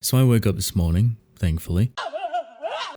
So I woke up this morning, thankfully,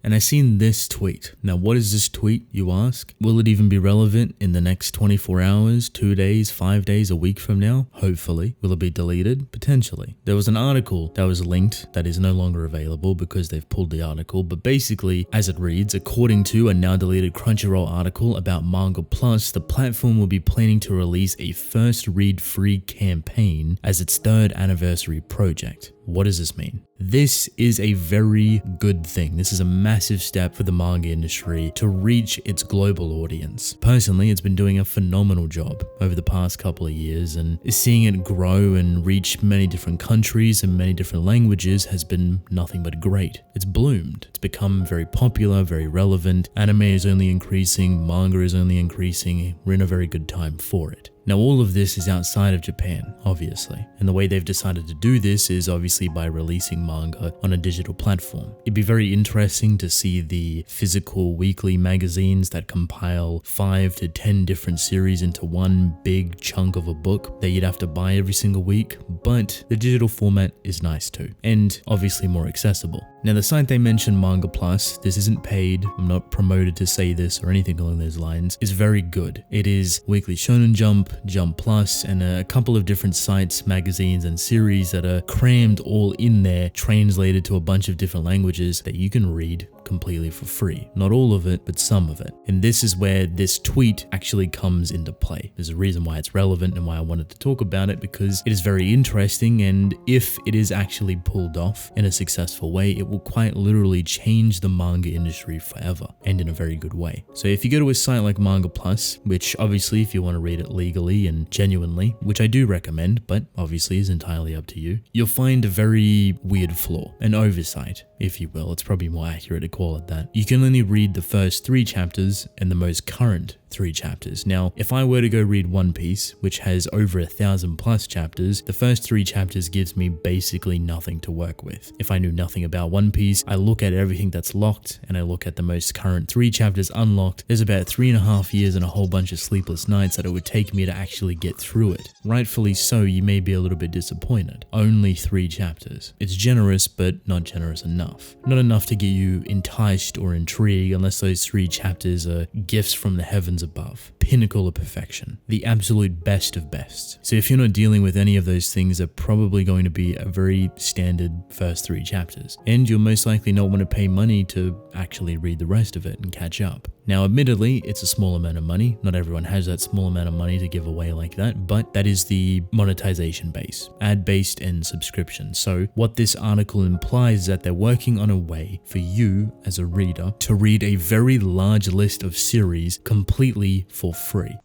and I seen this tweet. Now, what is this tweet, you ask? Will it even be relevant in the next 24 hours, 2 days, 5 days, a week from now? Hopefully. Will it be deleted? Potentially. There was an article that was linked that is no longer available because they've pulled the article, but basically, as it reads, according to a now deleted Crunchyroll article about Manga Plus, the platform will be planning to release a first read free campaign as its 3rd anniversary project. What does this mean? This is a very good thing. This is a massive step for the manga industry to reach its global audience. Personally, it's been doing a phenomenal job over the past couple of years, and seeing it grow and reach many different countries and many different languages has been nothing but great. It's bloomed. It's become very popular, very relevant. Anime is only increasing, manga is only increasing. We're in a very good time for it. Now, all of this is outside of Japan, obviously, and the way they've decided to do this is obviously by releasing manga on a digital platform. It'd be very interesting to see the physical weekly magazines that compile 5 to 10 different series into one big chunk of a book that you'd have to buy every single week, but the digital format is nice too, and obviously more accessible. Now, the site they mentioned, Manga Plus, this isn't paid, I'm not promoted to say this or anything along those lines, is very good. It is Weekly Shonen Jump, Jump Plus, and a couple of different sites, magazines, and series that are crammed all in there, translated to a bunch of different languages that you can read completely for free. Not all of it, but some of it. And this is where this tweet actually comes into play. There's a reason why it's relevant and why I wanted to talk about it, because it is very interesting, and if it is actually pulled off in a successful way, it will quite literally change the manga industry forever, and in a very good way. So if you go to a site like Manga Plus, which obviously if you want to read it legally and genuinely, which I do recommend, but obviously is entirely up to you, you'll find a very weird flaw, an oversight, if you will. It's probably more accurate to call it that. You can only read the first 3 chapters and the most current 3 chapters. Now, if I were to go read One Piece, which has over 1,000+ chapters, the first 3 chapters gives me basically nothing to work with. If I knew nothing about One Piece, I look at everything that's locked and I look at the most current 3 chapters unlocked. There's about 3.5 years and a whole bunch of sleepless nights that it would take me to actually get through it. Rightfully so, you may be a little bit disappointed. Only 3 chapters. It's generous, but not generous enough. Not enough to get you enticed or intrigued unless those 3 chapters are gifts from the heavens above. Pinnacle of perfection. The absolute best of best. So if you're not dealing with any of those things, they're probably going to be a very standard first 3 chapters. And you'll most likely not want to pay money to actually read the rest of it and catch up. Now, admittedly, it's a small amount of money. Not everyone has that small amount of money to give away like that, but that is the monetization base, ad-based and subscription. So what this article implies is that they're working on a way for you as a reader to read a very large list of series completely for free.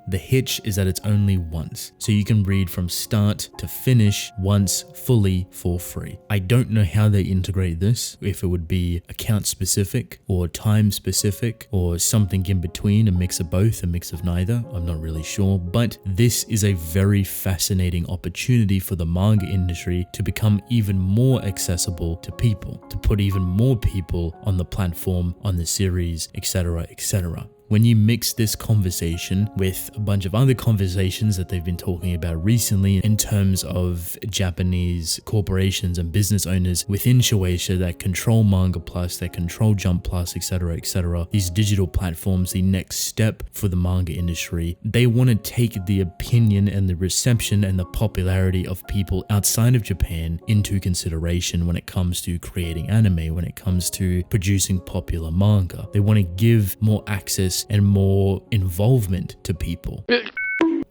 The hitch is that it's only once, so you can read from start to finish once fully for free. I don't know how they integrate this, if it would be account specific or time specific or something in between, a mix of both, a mix of neither, I'm not really sure, but this is a very fascinating opportunity for the manga industry to become even more accessible to people, to put even more people on the platform, on the series, etc., etc. When you mix this conversation with a bunch of other conversations that they've been talking about recently in terms of Japanese corporations and business owners within Shueisha that control Manga Plus, that control Jump Plus, etc., etc., these digital platforms, the next step for the manga industry, they want to take the opinion and the reception and the popularity of people outside of Japan into consideration when it comes to creating anime, when it comes to producing popular manga. They want to give more access and more involvement to people.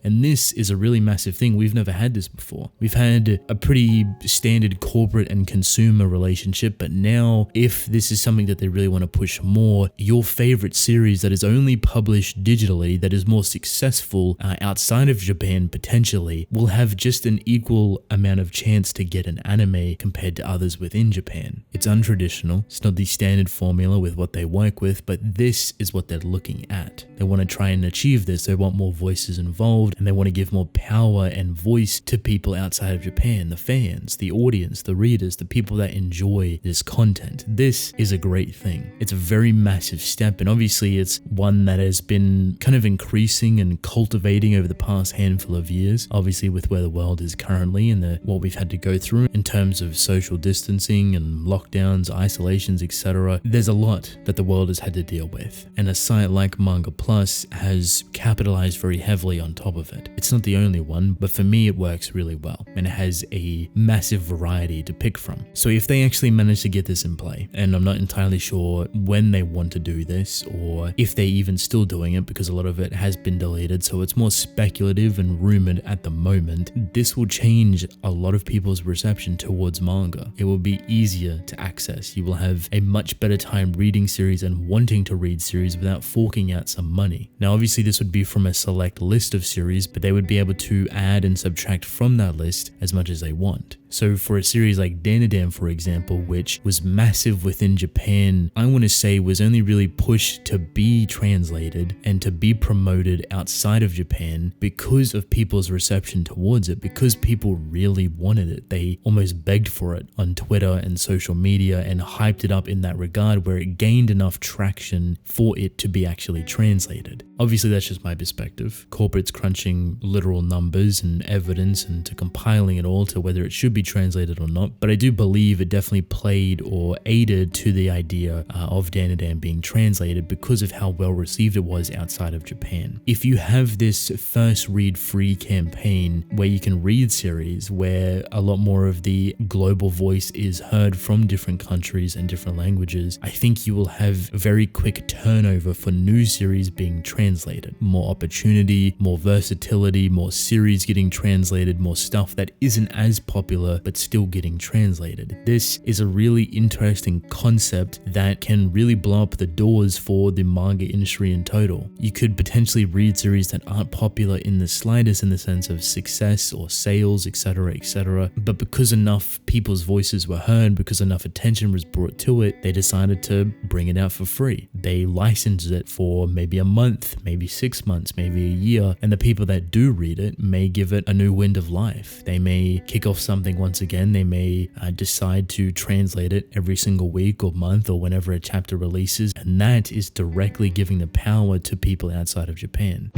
And this is a really massive thing. We've never had this before. We've had a pretty standard corporate and consumer relationship, but now if this is something that they really want to push more, your favorite series that is only published digitally, that is more successful outside of Japan potentially, will have just an equal amount of chance to get an anime compared to others within Japan. It's untraditional. It's not the standard formula with what they work with, but this is what they're looking at. They want to try and achieve this. They want more voices involved. world, and they want to give more power and voice to people outside of Japan, the fans, the audience, the readers, the people that enjoy this content. This is a great thing. It's a very massive step, and obviously it's one that has been kind of increasing and cultivating over the past handful of years, obviously with where the world is currently and what we've had to go through in terms of social distancing and lockdowns, isolations, etc. There's a lot that the world has had to deal with, and a site like Manga Plus has capitalized very heavily on top of it. It's not the only one, but for me it works really well, and it has a massive variety to pick from. So if they actually manage to get this in play, and I'm not entirely sure when they want to do this or if they're even still doing it, because a lot of it has been deleted, so it's more speculative and rumored at the moment, this will change a lot of people's reception towards manga. It will be easier to access. You will have a much better time reading series and wanting to read series without forking out some money. Now obviously this would be from a select list of series, but they would be able to add and subtract from that list as much as they want. So for a series like Dandadan, for example, which was massive within Japan, I want to say was only really pushed to be translated and to be promoted outside of Japan because of people's reception towards it, because people really wanted it. They almost begged for it on Twitter and social media and hyped it up in that regard, where it gained enough traction for it to be actually translated. Obviously that's just my perspective. Corporate's crunching literal numbers and evidence and to compiling it all to whether it should be translated or not, but I do believe it definitely played or aided to the idea of Dandadan being translated because of how well received it was outside of Japan. If you have this first read free campaign where you can read series where a lot more of the global voice is heard from different countries and different languages, I think you will have very quick turnover for new series being translated. More opportunity, more versatility, more series getting translated, more stuff that isn't as popular but still getting translated. This is a really interesting concept that can really blow up the doors for the manga industry in total. You could potentially read series that aren't popular in the slightest in the sense of success or sales, etc., but because enough people's voices were heard, because enough attention was brought to it, they decided to bring it out for free. They licensed it for maybe a month, maybe 6 months, maybe a year, and the people that do read it may give it a new wind of life. They may kick off something once again. They may decide to translate it every single week or month or whenever a chapter releases, and that is directly giving the power to people outside of Japan.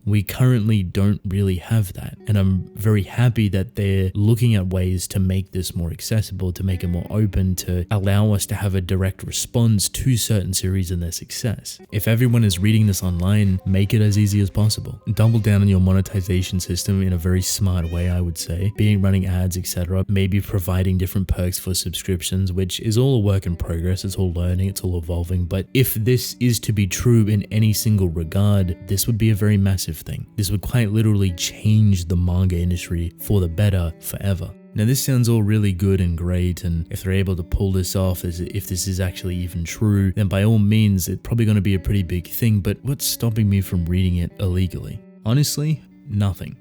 We currently don't really have that, and I'm very happy that they're looking at ways to make this more accessible, to make it more open, to allow us to have a direct response to certain series and their success. If everyone is reading this online, make it as easy as possible. Double down on your monetization system in a very smart way, I would say, being running ads, etc., maybe providing different perks for subscriptions, which is all a work in progress. It's all learning, it's all evolving, but if this is to be true in any single regard, this would be a very massive thing. This would quite literally change the manga industry for the better forever. Now this sounds all really good and great, and if they're able to pull this off, if this is actually even true, then by all means it's probably going to be a pretty big thing, but what's stopping me from reading it illegally? Honestly, nothing.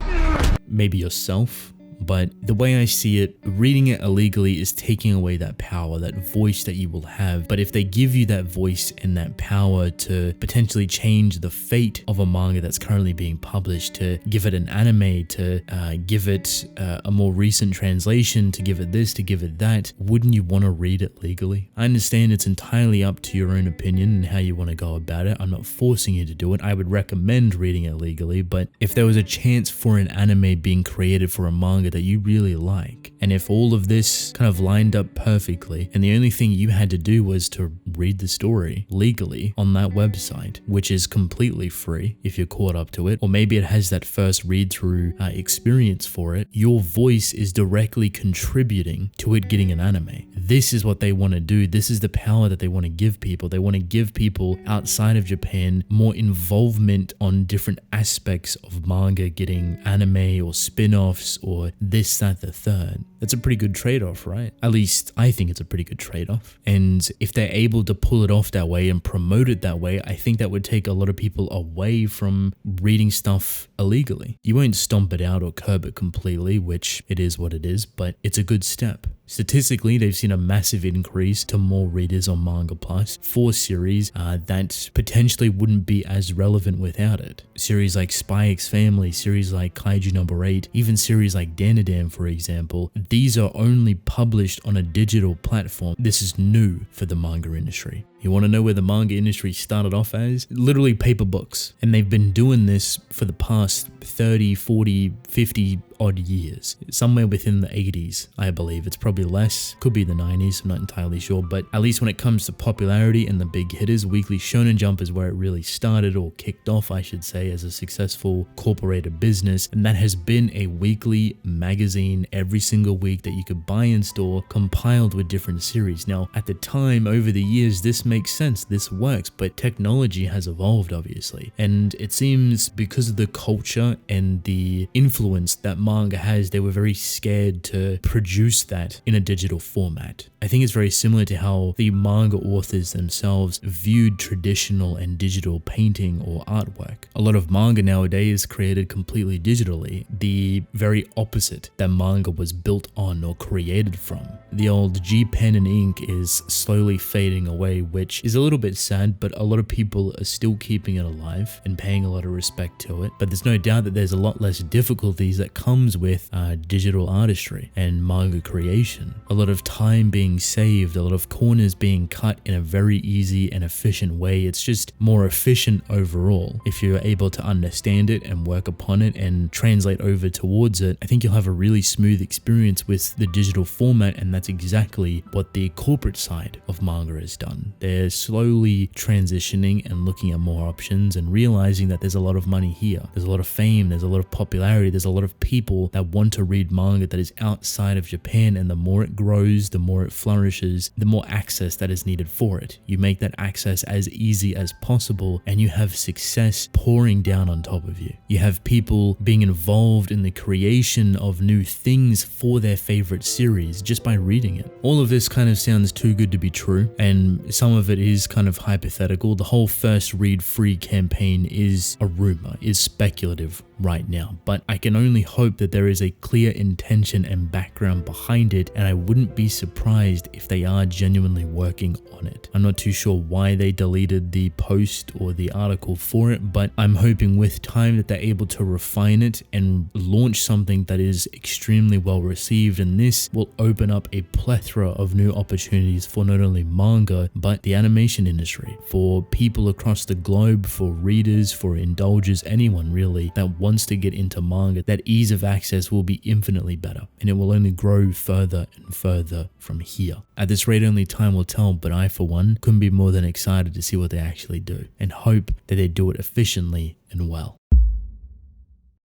Maybe yourself. But the way I see it, reading it illegally is taking away that power, that voice that you will have. But if they give you that voice and that power to potentially change the fate of a manga that's currently being published, to give it an anime, to give it a more recent translation, to give it this, to give it that, wouldn't you want to read it legally? I understand it's entirely up to your own opinion and how you want to go about it. I'm not forcing you to do it. I would recommend reading it legally, but if there was a chance for an anime being created for a manga that you really like, and if all of this kind of lined up perfectly and the only thing you had to do was to read the story legally on that website, which is completely free if you're caught up to it, or maybe it has that first read through experience for it, your voice is directly contributing to it getting an anime. This is what they want to do. This is the power that they want to give people. They want to give people outside of Japan more involvement on different aspects of manga getting anime or spin-offs or this, that, the third. That's a pretty good trade-off, right? At least I think it's a pretty good trade-off. And if they're able to pull it off that way and promote it that way, I think that would take a lot of people away from reading stuff illegally. You won't stomp it out or curb it completely, which it is what it is, but it's a good step. Statistically, they've seen a massive increase to more readers on Manga Plus for series that potentially wouldn't be as relevant without it. Series like Spy X Family, series like Kaiju Number 8, even series like Dandadan, for example, these are only published on a digital platform. This is new for the manga industry. You want to know where the manga industry started off as? Literally paper books. And they've been doing this for the past 30, 40, 50 odd years. Somewhere within the 80s, I believe. It's probably less. Could be the 90s, I'm not entirely sure. But at least when it comes to popularity and the big hitters, Weekly Shonen Jump is where it really started, or kicked off, I should say, as a successful corporated business. And that has been a weekly magazine every single week that you could buy in store, compiled with different series. Now, at the time, over the years, this makes sense, this works, but technology has evolved, obviously. And it seems because of the culture and the influence that manga has, they were very scared to produce that in a digital format. I think it's very similar to how the manga authors themselves viewed traditional and digital painting or artwork. A lot of manga nowadays is created completely digitally, the very opposite that manga was built on or created from. The old G pen and ink is slowly fading away, which is a little bit sad, but a lot of people are still keeping it alive and paying a lot of respect to it. But there's no doubt that there's a lot less difficulties that comes with digital artistry and manga creation. A lot of time being saved, a lot of corners being cut in a very easy and efficient way. It's just more efficient overall. If you're able to understand it and work upon it and translate over towards it, I think you'll have a really smooth experience with the digital format, and that's exactly what the corporate side of manga has done. They're slowly transitioning and looking at more options and realizing that there's a lot of money here. There's a lot of fame, there's a lot of popularity, there's a lot of people that want to read manga that is outside of Japan, and the more it grows, the more it flourishes, the more access that is needed for it. You make that access as easy as possible, and you have success pouring down on top of you. You have people being involved in the creation of new things for their favorite series just by reading it. All of this kind of sounds too good to be true, and some of it is kind of hypothetical. The whole first read free campaign is a rumor, is speculative right now, but I can only hope that there is a clear intention and background behind it, and I wouldn't be surprised if they are genuinely working on it. I'm not too sure why they deleted the post or the article for it, but I'm hoping with time that they're able to refine it and launch something that is extremely well received, and this will open up a plethora of new opportunities for not only manga but the animation industry, for people across the globe, for readers, for indulgers, anyone really that wants to get into manga. That ease of access will be infinitely better, and it will only grow further and further from here. At this rate, only time will tell, but I for one couldn't be more than excited to see what they actually do, and hope that they do it efficiently and well.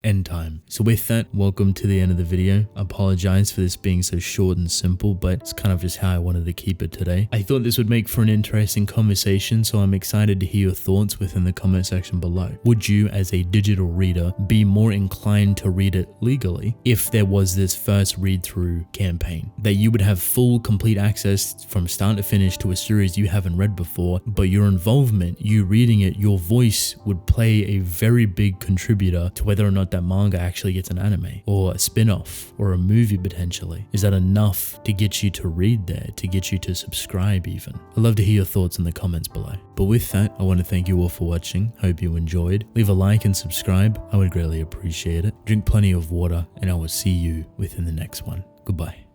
End time. So with that, welcome to the end of the video. I apologize for this being so short and simple, but it's kind of just how I wanted to keep it today. I thought this would make for an interesting conversation, so I'm excited to hear your thoughts within the comment section below. Would you, as a digital reader, be more inclined to read it legally if there was this first read-through campaign, that you would have full, complete access from start to finish to a series you haven't read before, but your involvement, you reading it, your voice would play a very big contributor to whether or not that manga actually gets an anime or a spin-off or a movie potentially? Is that enough to get you to read there, to get you to subscribe even? I'd love to hear your thoughts in the comments below. But with that, I want to thank you all for watching. Hope you enjoyed. Leave a like and subscribe. I would greatly appreciate it. Drink plenty of water, and I will see you within the next one. Goodbye.